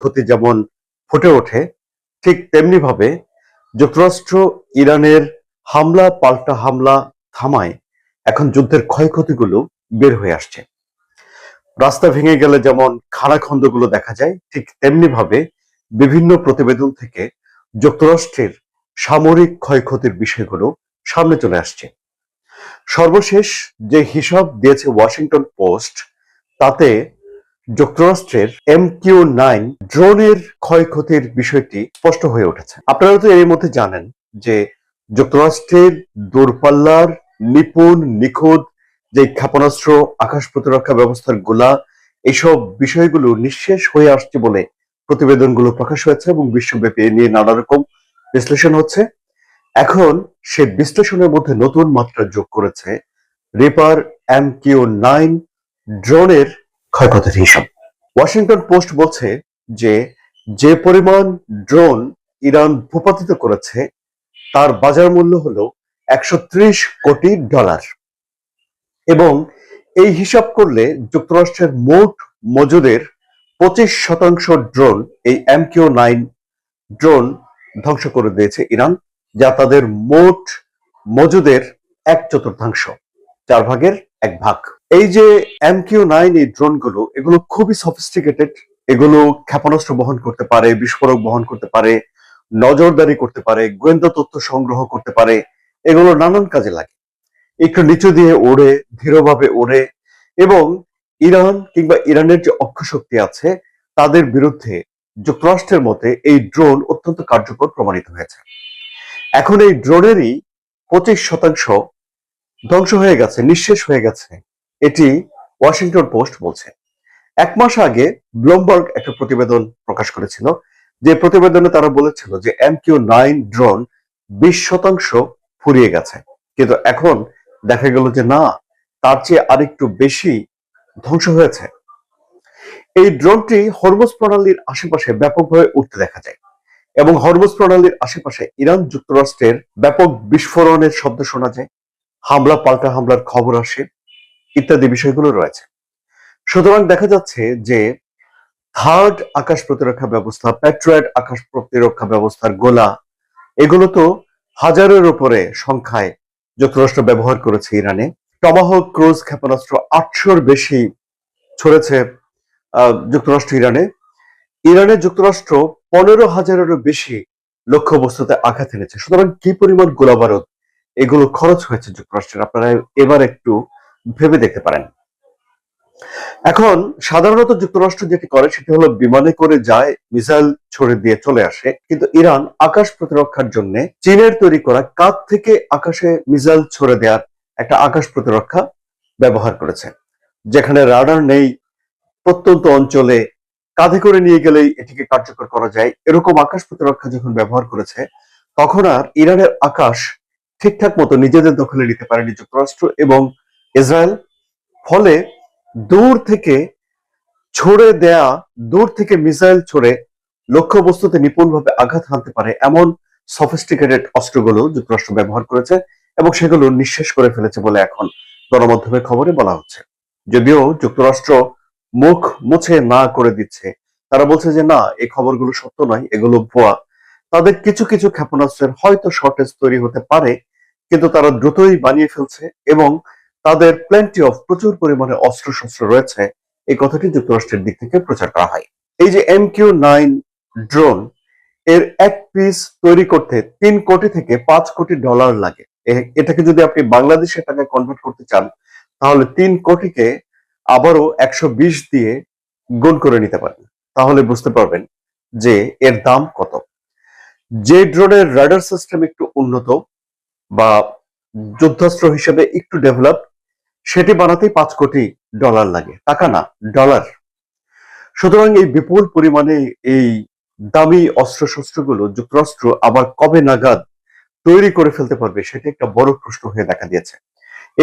ক্ষয়ক্ষতি যেমন ফুটে ওঠে, ঠিক তেমনি ভাবে যুক্তরাষ্ট্র ইরানের হামলা পাল্টা হামলা থামায় এখন যুদ্ধের ক্ষয়ক্ষতিগুলো বের হয়ে আসছে। রাস্তা ভেঙে গেলে যেমন খানাখন্দগুলো দেখা যায়, ঠিক তেমনি ভাবে বিভিন্ন প্রতিবেদন থেকে যুক্তরাষ্ট্রের সামরিক ক্ষয়ক্ষতির বিষয়গুলো সামনে চলে আসছে। সর্বশেষ যে হিসাব দিয়েছে ওয়াশিংটন পোস্ট, তাতে যুক্তরাষ্ট্রের MQ-9 ড্রোনের ক্ষয়ক্ষতির বিষয়টি স্পষ্ট হয়ে উঠেছে। আপনারা তো এর মধ্যে জানেন যে যুক্তরাষ্ট্রের দূরপাল্লার নিপুণ নিখুঁত যে ক্ষেপণাস্ত্র, আকাশ প্রতিরক্ষা ব্যবস্থার গোলা, এইসব বিষয়গুলো নিঃশেষ হয়ে আসছে বলে প্রতিবেদনগুলো প্রকাশ হয়েছে এবং বিশ্বব্যাপী এ নিয়ে নানা রকম বিশ্লেষণ হচ্ছে। এখন সে বিশ্লেষণের মধ্যে নতুন মাত্রা যোগ করেছে রিপার MQ-9 ড্রোনের ক্ষয়ক্ষতির হিসাব। ওয়াশিংটন পোস্ট বলছে যে যে পরিমাণ ড্রোন ইরান ভূপাতিত করেছে তার বাজার মূল্য হলো $130 কোটি, এবং এই হিসাব করলে যুক্তরাষ্ট্রের মোট মজুদের 25% ড্রোন এই MQ-9 ড্রোন ধ্বংস করে দিয়েছে ইরান, যা তাদের মোট মজুদের 1/4, 1/4 ভাগ। এই যে MQ-9 এই ড্রোনগুলো, এগুলো খুবই সফিস্টিকেটেড। এগুলো ক্ষেপণাস্ত্র বহন করতে পারে, বিস্ফোরক বহন করতে পারে, নজরদারি করতে পারে, গোয়েন্দা তথ্য সংগ্রহ করতে পারে। এগুলো নানান কাজে লাগে। একটু নিচু দিয়ে ওড়ে, ধীরভাবে ওড়ে, এবং ইরান কিংবা ইরানের যে অক্ষশক্তি আছে তাদের বিরুদ্ধে যুক্তরাষ্ট্রের মতে এই ড্রোন অত্যন্ত কার্যকর প্রমাণিত হয়েছে। এখন এই ড্রোনেরই 25% ধ্বংস হয়ে গেছে, নিঃশেষ হয়ে গেছে, এটি ওয়াশিংটন পোস্ট বলছে। 1 মাস আগে ব্লুমবার্গ একটা প্রতিবেদন প্রকাশ করেছিল, যে প্রতিবেদনে তারা বলেছিল যে MQ-9 ড্রোন 20% ফুরিয়ে গেছে, কিন্তু এখন দেখা গেল যে না, তার চেয়ে আরেকটু বেশি ধ্বংস হয়েছে। এই ড্রোনটি হরমুজ প্রণালীর আশেপাশে ব্যাপকভাবে উঠতে দেখা যায়, এবং হরমুজ প্রণালীর আশেপাশে ইরান যুক্তরাষ্ট্রের ব্যাপক বিস্ফোরণের শব্দ শোনা যায়, হামলা পাল্টা হামলার খবর আসে, ইত্যাদি বিষয়গুলো রয়েছে। সুতরাং দেখা যাচ্ছে যে থার্ড আকাশ প্রতিরক্ষা ব্যবস্থা, প্যাট্রিয়ট আকাশ প্রতিরক্ষা ব্যবস্থার গোলা, এগুলো তো হাজারের উপরে সংখ্যায় যুক্তরাষ্ট্র ব্যবহার করেছে ইরানে। টমাহক ক্রুজ ক্ষেপণাস্ত্র 800-র বেশি ছড়েছে যুক্তরাষ্ট্র ইরানে। ইরানে যুক্তরাষ্ট্র 15,000-এরও বেশি লক্ষ্যবস্তুতে আঘাত এনেছে। সুতরাং কি পরিমাণ গোলাবারুদ এগুলো খরচ হয়েছে যুক্তরাষ্ট্রের, আপনারা এবার একটু ভেবে দেখতে পারেন। এখন সাধারণত যুক্তরাষ্ট্র যেটি করে সেটি হলো বিমানে করে যায়, মিসাইল ছড়ে দিয়ে চলে আসে, কিন্তু ইরান আকাশ প্রতিরক্ষার জন্য চীনের তৈরি করা কাঁধ থেকে আকাশে মিসাইল ছড়ে দেওয়ার একটা আকাশ প্রতিরক্ষা ব্যবহার করেছে, যেখানে রাডার নেই, প্রত্যন্ত অঞ্চলে কাঁধে করে নিয়ে গেলেই এটিকে কার্যকর করা যায়, এরকম আকাশ প্রতিরক্ষা যখন ব্যবহার করেছে, তখন আর ইরানের আকাশ ঠিকঠাক মতো নিজেদের দখলে নিতে পারেনি যুক্তরাষ্ট্র এবং ইসরায়েল। ফলে দূর থেকে দূর থেকে মিসাইল ছড়ে লক্ষ্যবস্তুতে নিপুণভাবে আঘাত হানতে পারে এমন সফিস্টিকেটেড অস্ত্রগুলো যুক্তরাষ্ট্র ব্যবহার করেছে, এবং সেগুলো নিঃশেষ করে ফেলেছে বলে এখন গণমাধ্যমের খবরে বলা হচ্ছে। যদিও যুক্তরাষ্ট্র মুখ মুছে না করে দিচ্ছে, তারা বলছে যে না, এই খবরগুলো সত্য নয়, এগুলো ভুয়া। তাদের কিছু কিছু ক্ষেপণাস্ত্রের হয়তো শর্টেজ তৈরি হতে পারে, কিন্তু তারা দ্রুতই বানিয়ে ফেলছে, এবং তাদের প্লেন্টি অফ প্রচুর পরিমাণে অস্ত্রশস্ত্র রয়েছে, এই কথাটি যুক্তরাষ্ট্রের দিক থেকে প্রচার করা হয়। এই যে MQ-9 ড্রোন, এর এক পিস তৈরি করতে 3 কোটি থেকে 5 কোটি ডলার লাগে। এটাকে যদি আপনি বাংলাদেশের টাকায় কনভার্ট করতে চান, তাহলে 3 কোটিকে আবারও 120 দিয়ে গুণ করে নিতে পারেন, তাহলে বুঝতে পারবেন যে এর দাম কত। যে ড্রোনের রাডার সিস্টেম একটু উন্নত বা যুদ্ধাস্ত্র হিসেবে একটু ডেভেলপ, সেটি বানাতেই 5 কোটি ডলার লাগে, টাকা না, ডলার। সুতরাং এই বিপুল পরিমাণে এই দামি অস্ত্রশস্ত্রগুলো যুক্তরাষ্ট্র আবার কবে নাগাদ তৈরি করে ফেলতে পারবে, সেটা একটা বড় প্রশ্ন হয়ে দেখা দিয়েছে।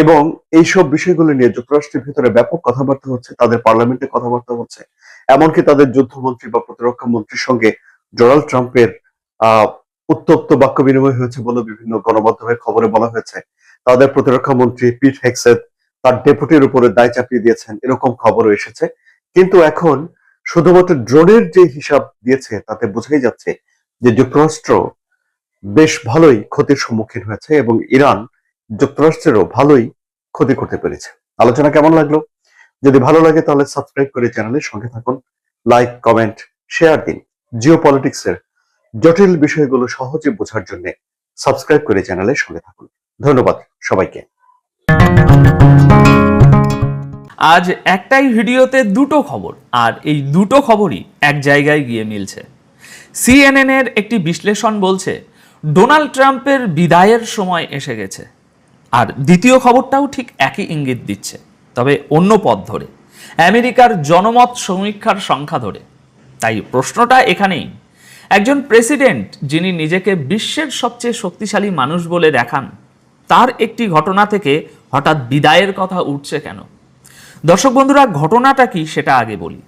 এবং এইসব বিষয়গুলো নিয়ে যুক্তরাষ্ট্রের ভিতরে ব্যাপক কথাবার্তা হচ্ছে, তাদের পার্লামেন্টে কথাবার্তা হচ্ছে, এমনকি তাদের যুদ্ধমন্ত্রী বা প্রতিরক্ষা মন্ত্রীর সঙ্গে ডোনাল্ড ট্রাম্পের আহ উত্তপ্ত বাক্য বিনিময় হয়েছে বলে বিভিন্ন গণমাধ্যমের খবরে বলা হয়েছে। তাদের প্রতিরক্ষা মন্ত্রী পিট হেগসেথ তার ডেপুটির উপরে দায় চাপিয়ে দিয়েছেন, এরকম খবরও এসেছে। কিন্তু এখন শুধুমাত্র ড্রোনের যে হিসাব দিয়েছে তাতে বোঝাই যাচ্ছে যে যুক্তরাষ্ট্র বেশ ভালোই ক্ষতির সম্মুখীন হয়েছে এবং ইরান যুক্তরাষ্ট্রেরও ভালোই ক্ষতি করতে পেরেছে। আলোচনা কেমন লাগলো? যদি ভালো লাগে তাহলে সাবস্ক্রাইব করে চ্যানেলের সঙ্গে থাকুন, লাইক, কমেন্ট, শেয়ার দিন। জিও পলিটিক্সের জটিল বিষয়গুলো সহজে বোঝার জন্য সাবস্ক্রাইব করে চ্যানেলের সঙ্গে থাকুন। ধন্যবাদ সবাইকে। আজ একটাই ভিডিওতে দুটো খবর, আর এই দুটো খবরই এক জায়গায় গিয়ে মিলছে। সিএনএন এর একটি বিশ্লেষণ বলছে ডোনাল্ড ট্রাম্পের বিদায়ের সময় এসে গেছে, আর দ্বিতীয় খবরটাও ঠিক একই ইঙ্গিত দিচ্ছে, তবে অন্য পথ ধরে, আমেরিকার জনমত সমীক্ষার সংখ্যা ধরে। তাই প্রশ্নটা এখানেই, একজন প্রেসিডেন্ট যিনি নিজেকে বিশ্বের সবচেয়ে শক্তিশালী মানুষ বলে দেখান, তার একটি ঘটনা থেকে হঠাৎ বিদায়ের কথা উঠছে কেন? দর্শক বন্ধুরা, ঘটনাটা কি সেটা আগে বলি।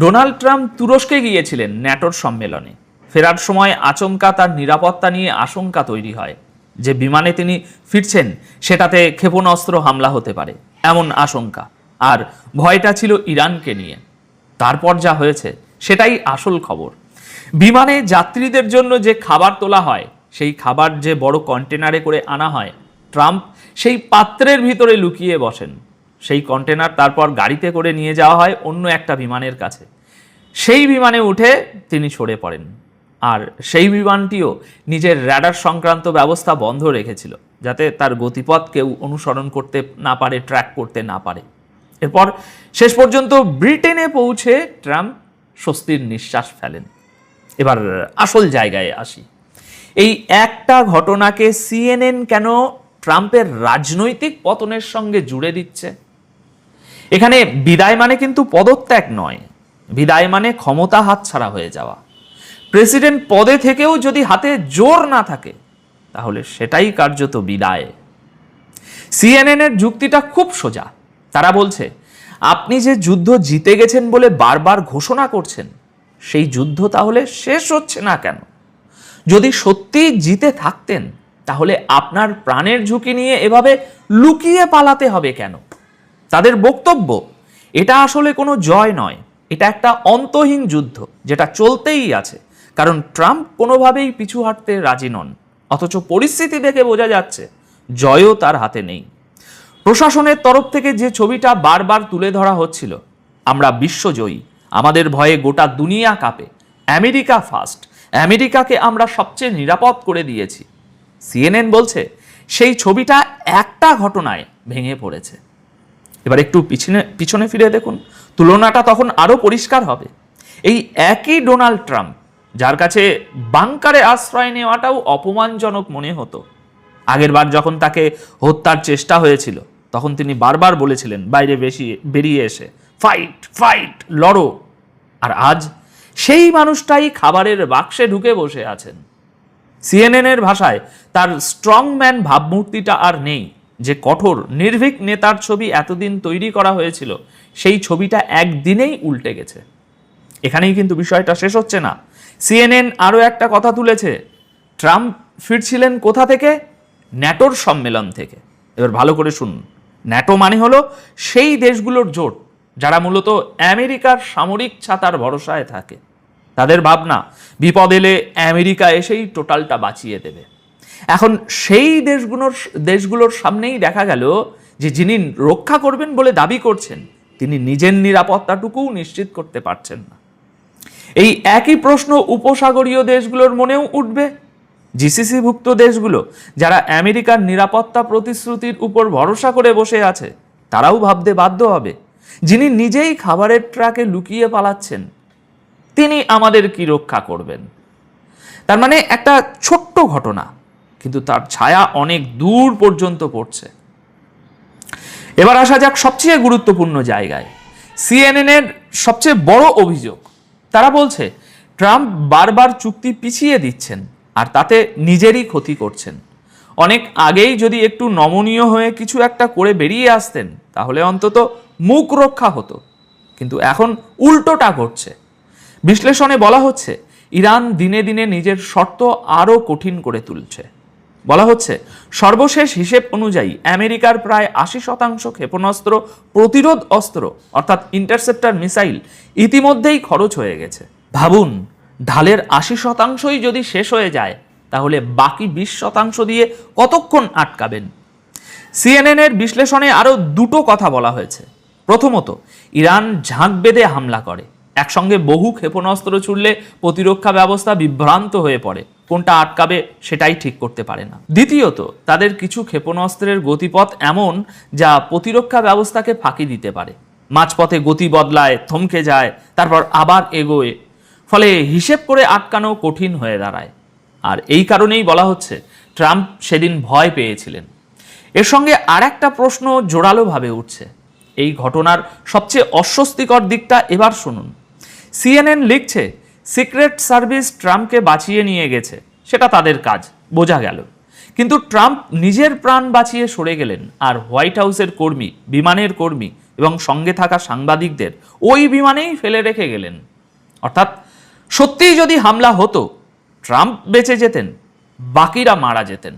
ডোনাল্ড ট্রাম্প তুরস্কে গিয়েছিলেন ন্যাটোর সম্মেলনে। ফেরার সময় আচমকা তার নিরাপত্তা নিয়ে আশঙ্কা তৈরি হয় যে বিমানে তিনি ফিরছেন সেটাতে ক্ষেপণাস্ত্র হামলা হতে পারে, এমন আশঙ্কা। আর ভয়টা ছিল ইরানকে নিয়ে। তারপর যা হয়েছে সেটাই আসল খবর। বিমানে যাত্রীদের জন্য যে খাবার তোলা হয়, সেই খাবার যে বড় কন্টেনারে করে আনা হয়, ট্রাম্প সেই পাত্রের ভিতরে লুকিয়ে বসেন। সেই কন্টেনার তারপর গাড়িতে করে নিয়ে যাওয়া হয় অন্য একটা বিমানের কাছে। সেই বিমানে উঠে তিনি সরে পড়েন, আর সেই বিমানটিও নিজের র্যাডার সংক্রান্ত ব্যবস্থা বন্ধ রেখেছিল, যাতে তার গতিপথ কেউ অনুসরণ করতে না পারে, ট্র্যাক করতে না পারে। এরপর শেষ পর্যন্ত ব্রিটেনে পৌঁছে ট্রাম্প স্বস্তির নিঃশ্বাস ফেলেন। এবার আসল জায়গায় আসি। এই একটা ঘটনাকে সিএনএন কেন ট্রাম্পের রাজনৈতিক পতনের সঙ্গে জুড়ে দিচ্ছে? এখানে বিদায় মানে কিন্তু পদত্যাগ নয়, বিদায় মানে ক্ষমতা হাতছাড়া হয়ে যাওয়া। প্রেসিডেন্ট পদে থেকেও যদি হাতে জোর না থাকে, তাহলে সেটাই কার্যত বিদায়। সিএনএন এর যুক্তিটা খুব সোজা। তারা বলছে, আপনি যে যুদ্ধ জিতে গেছেন বলে বারবার ঘোষণা করছেন, সেই যুদ্ধ তাহলে শেষ হচ্ছে না কেন? যদি সত্যি জিতে থাকতেন, তাহলে আপনার প্রাণের ঝুঁকি নিয়ে এভাবে লুকিয়ে পালাতে হবে কেন? তাদের বক্তব্য, এটা আসলে কোনো জয় নয়, এটা একটা অন্তহীন যুদ্ধ যেটা চলতেই আছে, কারণ ট্রাম্প কোনোভাবেই পিছু হাঁটতে রাজি নন। অথচ পরিস্থিতি দেখে বোঝা যাচ্ছে জয়ও তার হাতে নেই। প্রশাসনের তরফ থেকে যে ছবিটা বারবার তুলে ধরা হচ্ছিল, আমরা বিশ্বজয়ী, আমাদের ভয়ে গোটা দুনিয়া কাঁপে, আমেরিকা ফার্স্ট, আমেরিকাকে আমরা সবচেয়ে নিরাপদ করে দিয়েছি, সিএনএন বলছে সেই ছবিটা একটা ঘটনায় ভেঙে পড়েছে। এবার একটু পিছনে ফিরে দেখুন, তুলনাটা তখন আরো পরিষ্কার হবে। এই একই ডোনাল্ড ট্রাম্প, যার কাছে বাংকারে আশ্রয় নেওয়াটাও অপমানজনক মনে হতো, আগেরবার যখন তাকে হত্যার চেষ্টা হয়েছিল, তখন তিনি বারবার বলেছিলেন বাইরে বেরিয়ে এসে, ফাইট ফাইট, লড়ো। আর আজ সেই মানুষটাই খাবারের বাক্সে ঢুকে বসে আছেন। সিএনএন এর ভাষায় তার স্ট্রংম্যান ভাবমূর্তিটা আর নেই। যে কঠোর নির্ভীক নেতার ছবি এতদিন তৈরি করা হয়েছিল, সেই ছবিটা একদিনেই উল্টে গেছে। এখানেই কিন্তু বিষয়টা শেষ হচ্ছে না। সিএনএন আরও একটা কথা তুলেছে, ট্রাম্প ফিরছিলেন কোথা থেকে? ন্যাটোর সম্মেলন থেকে। এবার ভালো করে শুনুন, ন্যাটো মানে হলো সেই দেশগুলোর জোট যারা মূলত আমেরিকার সামরিক ছাতার ভরসায় থাকে। তাদের ভাবনা, বিপদ এলে আমেরিকা এসেই টোটালটা বাঁচিয়ে দেবে। এখন সেই দেশগুলোর সামনেই দেখা গেল যে যিনি রক্ষা করবেন বলে দাবি করছেন, তিনি নিজের নিরাপত্তাটুকুও নিশ্চিত করতে পারছেন না। এই একই প্রশ্ন উপসাগরীয় দেশগুলোর মনেও উঠবে। জিসিসিভুক্ত দেশগুলো যারা আমেরিকার নিরাপত্তা প্রতিশ্রুতির উপর ভরসা করে বসে আছে, তারাও ভাবতে বাধ্য হবে, যিনি নিজেই খাবারের ট্রাকে লুকিয়ে পালাচ্ছেন, তিনি আমাদের কি রক্ষা করবেন? তার মানে একটা ছোট্ট ঘটনা, কিন্তু তার ছায়া অনেক দূর পর্যন্ত পড়ছে। এবার আসা যাক সবচেয়ে গুরুত্বপূর্ণ জায়গায়, সিএনএন এর সবচেয়ে বড় অভিযোগ। তারা বলছে ট্রাম্প বারবার চুক্তি পিছিয়ে দিচ্ছেন, আর তাতে নিজেরই ক্ষতি করছেন। অনেক আগেই যদি একটু নমনীয় হয়ে কিছু একটা করে বেরিয়ে আসতেন, তাহলে অন্তত মুখ রক্ষা হতো। কিন্তু এখন উল্টোটা ঘটছে। বিশ্লেষণে বলা হচ্ছে, ইরান দিনে দিনে নিজের শর্ত আরও কঠিন করে তুলছে। বলা হচ্ছে সর্বশেষ হিসেব অনুযায়ী আমেরিকার প্রায় 80% ক্ষেপণাস্ত্র প্রতিরোধ অস্ত্র অর্থাৎ ইন্টারসেপ্টর মিসাইল ইতিমধ্যেই খরচ হয়ে গেছে। ভাবুন, ঢালের 80%ই যদি শেষ হয়ে যায় তাহলে বাকি 20% দিয়ে কতক্ষণ আটকাবেন? সিএনএন এর বিশ্লেষণে আরও দুটো কথা বলা হয়েছে। প্রথমত, ইরান ঝাঁক বেঁধে হামলা করে, একসঙ্গে বহু ক্ষেপণাস্ত্র ছুড়লে প্রতিরক্ষা ব্যবস্থা বিভ্রান্ত হয়ে পড়ে, কোনটা আটকাবে সেটাই ঠিক করতে পারে না। দ্বিতীয়ত, তাদের কিছু ক্ষেপণাস্ত্রের গতিপথ এমন যা প্রতিরক্ষা ব্যবস্থাকে ফাঁকি দিতে পারে, মাঝপথে গতি বদলায়, থমকে যায়, তারপর আবার এগোয়, ফলে হিসেব করে আটকানো কঠিন হয়ে দাঁড়ায়। আর এই কারণেই বলা হচ্ছে ট্রাম্প সেদিন ভয় পেয়েছিলেন। এর সঙ্গে আর একটা প্রশ্ন জোরালোভাবে উঠছে। এই ঘটনার সবচেয়ে অস্বস্তিকর দিকটা এবার শুনুন। সিএনএন লিখছে সিক্রেট সার্ভিস ট্রাম্পকে বাঁচিয়ে নিয়ে গেছে, সেটা তাদের কাজ, বোঝা গেল। কিন্তু ট্রাম্প নিজের প্রাণ বাঁচিয়ে সরে গেলেন আর হোয়াইট হাউসের কর্মী, বিমানের কর্মী এবং সঙ্গে থাকা সাংবাদিকদের ওই বিমানেই ফেলে রেখে গেলেন। অর্থাৎ সত্যিই যদি হামলা হতো, ট্রাম্প বেঁচে যেতেন, বাকিরা মারা যেতেন।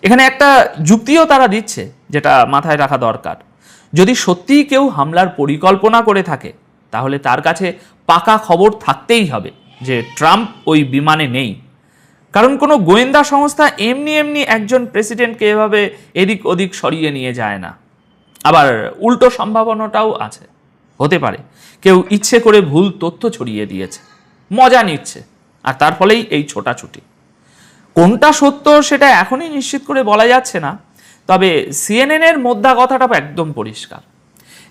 এখানে একটা যুক্তিও তারা দিচ্ছে, যেটা মাথায় রাখা দরকার। যদি সত্যিই কেউ হামলার পরিকল্পনা করে থাকে, তাহলে তার কাছে পাকা খবর থাকতেই হবে যে ট্রাম্প ওই বিমানে নেই। কারণ কোনো গোয়েন্দা সংস্থা এমনি এমনি একজন প্রেসিডেন্টকে এভাবে এদিক ওদিক সরিয়ে নিয়ে যায় না। আবার উল্টো সম্ভাবনাটাও আছে, হতে পারে কেউ ইচ্ছে করে ভুল তথ্য ছড়িয়ে দিয়েছে, মজা নিচ্ছে, আর তার ফলেই এই ছোটাছুটি। কোনটা সত্য সেটা এখনই নিশ্চিত করে বলা যাচ্ছে না, তবে সিএনএন এর মোদ্দা কথাটা একদম পরিষ্কার।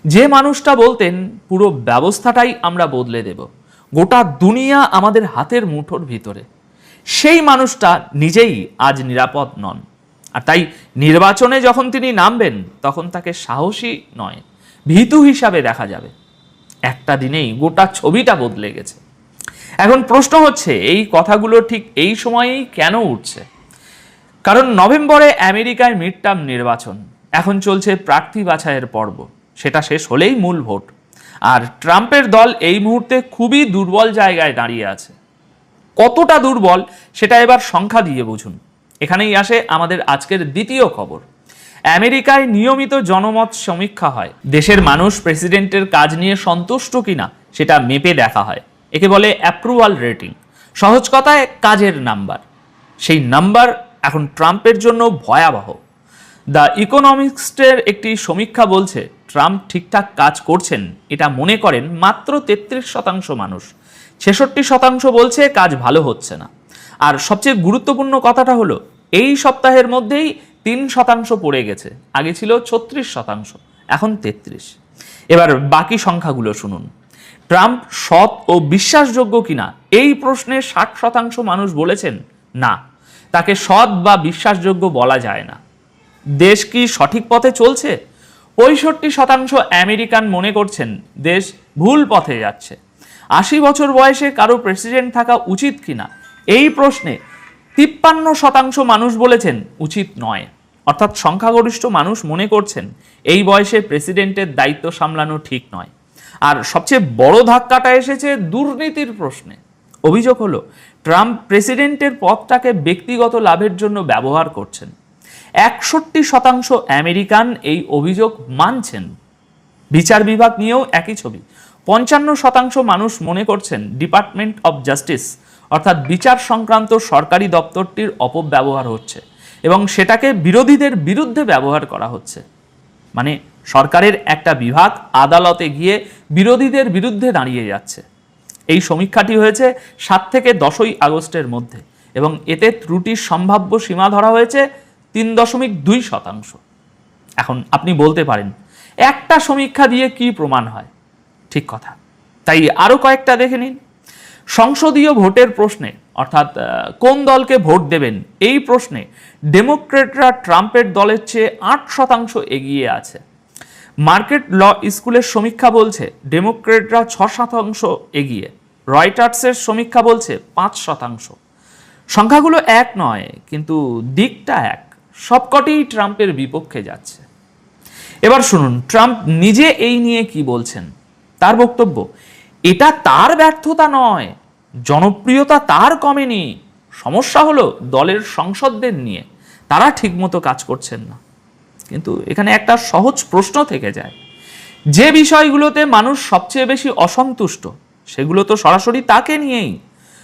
যে মানুষটা বলতেন পুরো ব্যবস্থাটাই আমরা বদলে দেব, গোটা দুনিয়া আমাদের হাতের মুঠোর ভিতরে, সেই মানুষটা নিজেই আজ নিরাপদ নন। আর তাই নির্বাচনে যখন তিনি নামবেন, তখন তাকে সাহসী নয়, ভীতু হিসাবে দেখা যাবে। একটা দিনেই গোটা ছবিটা বদলে গেছে। এখন প্রশ্ন হচ্ছে, এই কথাগুলো ঠিক এই সময়েই কেন উঠছে? কারণ নভেম্বরে আমেরিকায় মিড টার্ম নির্বাচন, এখন চলছে প্রার্থী বাছাইয়ের পর্ব, সেটা শেষ হলেই মূল ভোট। আর ট্রাম্পের দল এই মুহূর্তে খুবই দুর্বল জায়গায় দাঁড়িয়ে আছে। কতটা দুর্বল সেটা এবার সংখ্যা দিয়ে বুঝুন। এখানেই আসে আমাদের আজকের দ্বিতীয় খবর। আমেরিকায় নিয়মিত জনমত সমীক্ষা হয়, দেশের মানুষ প্রেসিডেন্টের কাজ নিয়ে সন্তুষ্ট কিনা সেটা মেপে দেখা হয়। একে বলে অ্যাপ্রুভাল রেটিং, সহজ কথায় কাজের নাম্বার। সেই নাম্বার এখন ট্রাম্পের জন্য ভয়াবহ। দ্য ইকোনমিস্টের একটি সমীক্ষা বলছে ট্রাম্প ঠিকঠাক কাজ করছেন এটা মনে করেন মাত্র 33% মানুষ, 66% বলছে কাজ ভালো হচ্ছে না। আর সবচেয়ে গুরুত্বপূর্ণ কথাটা হলো এই সপ্তাহের মধ্যেই 3% পড়ে গেছে, আগে ছিল 36%, এখন 33। এবার বাকি সংখ্যাগুলো শুনুন। ট্রাম্প সৎ ও বিশ্বাসযোগ্য কিনা এই প্রশ্নে 60% মানুষ বলেছেন না, তাকে সৎ বা বিশ্বাসযোগ্য বলা যায় না। দেশ কি সঠিক পথে চলছে? 65% আমেরিকান মনে করছেন দেশ ভুল পথে যাচ্ছে। 80 বছর বয়সে কারো প্রেসিডেন্ট থাকা উচিত কিনা এই প্রশ্নে 53% মানুষ বলেছেন উচিত নয়। অর্থাৎ সংখ্যাগরিষ্ঠ মানুষ মনে করছেন এই বয়সে প্রেসিডেন্টের দায়িত্ব সামলানো ঠিক নয়। আর সবচেয়ে বড় ধাক্কাটা এসেছে দুর্নীতির প্রশ্নে। অভিযোগ হলো ট্রাম্প প্রেসিডেন্টের পদটাকে ব্যক্তিগত লাভের জন্য ব্যবহার করছেন। 61% আমেরিকান এই অভিযোগ মানছেন। বিচার বিভাগ নিয়েও একই ছবি। 55% মানুষ মনে করছেন ডিপার্টমেন্ট অব জাস্টিস অর্থাৎ বিচার সংক্রান্ত সরকারি দপ্তরটির অপব্যবহার হচ্ছে এবং সেটাকে বিরোধীদের বিরুদ্ধে ব্যবহার করা হচ্ছে। মানে সরকারের একটা বিভাগ আদালতে গিয়ে বিরোধীদের বিরুদ্ধে দাঁড়িয়ে যাচ্ছে। এই সমীক্ষাটি হয়েছে 7 থেকে 10 আগস্টের মধ্যে এবং এতে ত্রুটির সম্ভাব্য সীমা ধরা হয়েছে 3.2%। এখন আপনি বলতে পারেন একটা সমীক্ষা দিয়ে কি প্রমাণ হয়? ঠিক কথা, তাই আরো কয়েকটা দেখে নিন। সংসদীয় ভোটের প্রশ্নে অর্থাৎ কোন দলকে ভোট দেবেন এই প্রশ্নে ডেমোক্রেটরা ট্রাম্পের দলের চেয়ে 8% এগিয়ে আছে। মার্কেট ল স্কুলের সমীক্ষা বলছে ডেমোক্রেটরা 6% এগিয়ে। রয়টার্সের সমীক্ষা বলছে 5%। সংখ্যাগুলো এক নয়, কিন্তু দিকটা এক, সবকটিই ট্রাম্পের বিপক্ষে যাচ্ছে। এবার শুনুন ট্রাম্প নিজে এই নিয়ে কি বলছেন। তার বক্তব্য, এটা তার ব্যর্থতা নয়, জনপ্রিয়তা তার কমেনি, সমস্যা হলো দলের সংসদদের নিয়ে। তারা ঠিকমতো কাজ করছেন না। কিন্তু এখানে একটা সহজ প্রশ্ন থেকে যায়, যে বিষয়গুলোতে মানুষ সবচেয়ে বেশি অসন্তুষ্ট সেগুলো তো সরাসরি তাকে নিয়েই।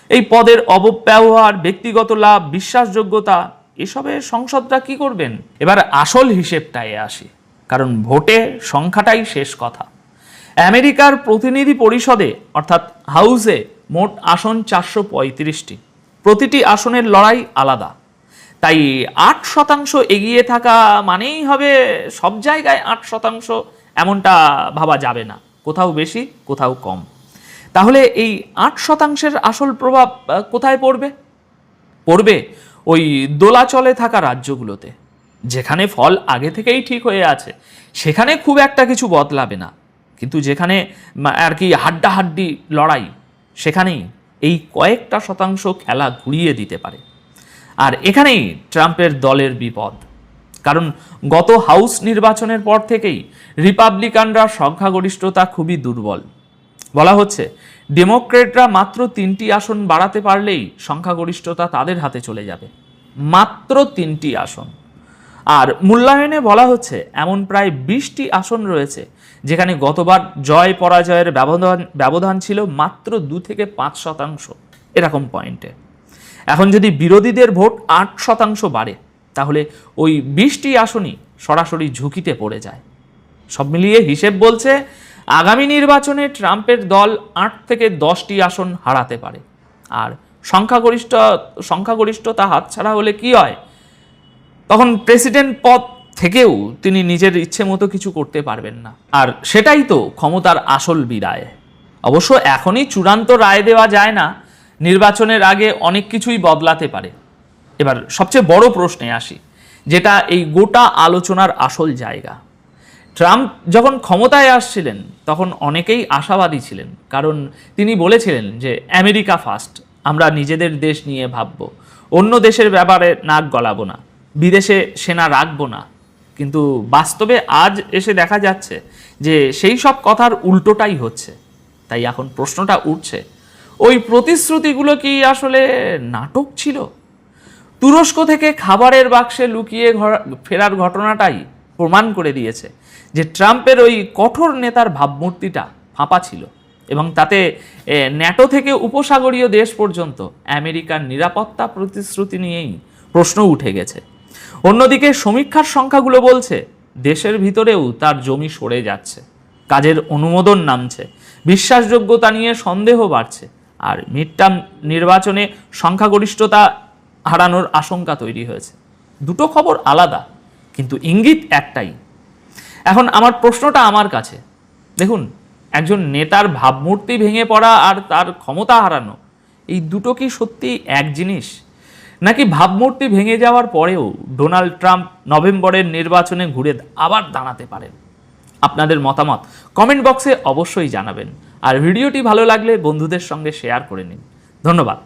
এই পদের অপব্যবহার, ব্যক্তিগত লাভ, বিশ্বাসযোগ্যতা, এসবে সংসদরা কি করবেন? এবার আসল হিসেবটায় আসি, কারণ ভোটে সংখ্যাটাই শেষ কথা। আমেরিকার প্রতিনিধি পরিষদে অর্থাৎ হাউসে মোট আসন 435টি। প্রতিটি আসনের লড়াই আলাদা, তাই 8% এগিয়ে থাকা মানেই হবে সব জায়গায় 8%, এমনটা ভাবা যাবে না। কোথাও বেশি, কোথাও কম। তাহলে এই 8%-এর আসল প্রভাব কোথায় পড়বে ওই দোলাচলে থাকা রাজ্যগুলোতে, যেখানে ফল আগে থেকেই ঠিক হয়ে আছে। সেখানে খুব একটা কিছু বদলাবে না, কিন্তু যেখানে আর কি হাড্ডাহাড্ডি লড়াই, সেখানেই এই কয়েকটা শতাংশ খেলা ঘুরিয়ে দিতে পারে। আর এখানেই ট্রাম্পের দলের বিপদ, কারণ গত হাউস নির্বাচনের পর থেকেই রিপাবলিকানরা সংখ্যাগরিষ্ঠতা খুবই দুর্বল। বলা হচ্ছে ডেমোক্রেটরা মাত্র 3টি আসন বাড়াতে পারলেই সংখ্যাগরিষ্ঠতা তাদের হাতে চলে যাবে। মাত্র 3টি আসন। আর মূল্যায়নে বলা হচ্ছে এমন প্রায় 20টি আসন রয়েছে যেখানে গতবার জয় পরাজয়ের ব্যবধান ছিল মাত্র 2 থেকে 5% এরকম পয়েন্টে। এখন যদি বিরোধীদের ভোট 8% বাড়ে, তাহলে ওই 20টি আসনই সরাসরি ঝুঁকিতে পড়ে যায়। সব মিলিয়ে হিসেব বলছে আগামী নির্বাচনে ট্রাম্পের দল 8 থেকে 10টি আসন হারাতে পারে। আর সংখ্যাগরিষ্ঠতা হাতছাড়া হলে কি হয়? তখন প্রেসিডেন্ট পদ থেকেও তিনি নিজের ইচ্ছে মতো কিছু করতে পারবেন না। আর সেটাই তো ক্ষমতার আসল বিদায়। অবশ্য এখনই চূড়ান্ত রায় দেওয়া যায় না, নির্বাচনের আগে অনেক কিছুই বদলাতে পারে। এবার সবচেয়ে বড় প্রশ্নে আসি, যেটা এই গোটা আলোচনার আসল জায়গা। ট্রাম্প যখন ক্ষমতায় আসছিলেন তখন অনেকেই আশাবাদী ছিলেন, কারণ তিনি বলেছিলেন যে আমেরিকা ফার্স্ট, আমরা নিজেদের দেশ নিয়ে ভাববো, অন্য দেশের ব্যাপারে নাক গলাবো না, বিদেশে সেনা রাখবো না। কিন্তু বাস্তবে আজ এসে দেখা যাচ্ছে যে সেই সব কথার উল্টোটাই হচ্ছে। তাই এখন প্রশ্নটা উঠছে, ওই প্রতিশ্রুতিগুলো কি আসলে নাটক ছিল? তুরস্ক থেকে খাবারের বাক্সে লুকিয়ে ফেরার ঘটনাটাই প্রমাণ করে দিয়েছে যে ট্রাম্পের ওই কঠোর নেতার ভাবমূর্তিটা ফাঁপা ছিল, এবং তাতে ন্যাটো থেকে উপসাগরীয় দেশ পর্যন্ত আমেরিকার নিরাপত্তা প্রতিশ্রুতি নিয়েই প্রশ্ন উঠে গেছে। অন্যদিকে সমীক্ষার সংখ্যাগুলো বলছে দেশের ভিতরেও তার জমি সরে যাচ্ছে, কাজের অনুমোদন নামছে, বিশ্বাসযোগ্যতা নিয়ে সন্দেহ বাড়ছে, আর মিডটার্ম নির্বাচনে সংখ্যাগরিষ্ঠতা হারানোর আশঙ্কা তৈরি হয়েছে। দুটো খবর আলাদা, কিন্তু ইঙ্গিত একটাই। এখন আমার প্রশ্নটা আমার কাছে, দেখুন, একজন নেতার ভাবমূর্তি ভেঙে পড়া আর তার ক্ষমতা হারানো, এই দুটো কি সত্যি এক জিনিস? নাকি ভাবমূর্তি ভেঙে যাওয়ার পরেও ডোনাল্ড ট্রাম্প নভেম্বরের নির্বাচনে ঘুরে আবার দাঁড়াতে পারেন? আপনাদের মতামত কমেন্ট বক্সে অবশ্যই জানাবেন, আর ভিডিওটি ভালো লাগলে বন্ধুদের সঙ্গে শেয়ার করে নিন। ধন্যবাদ।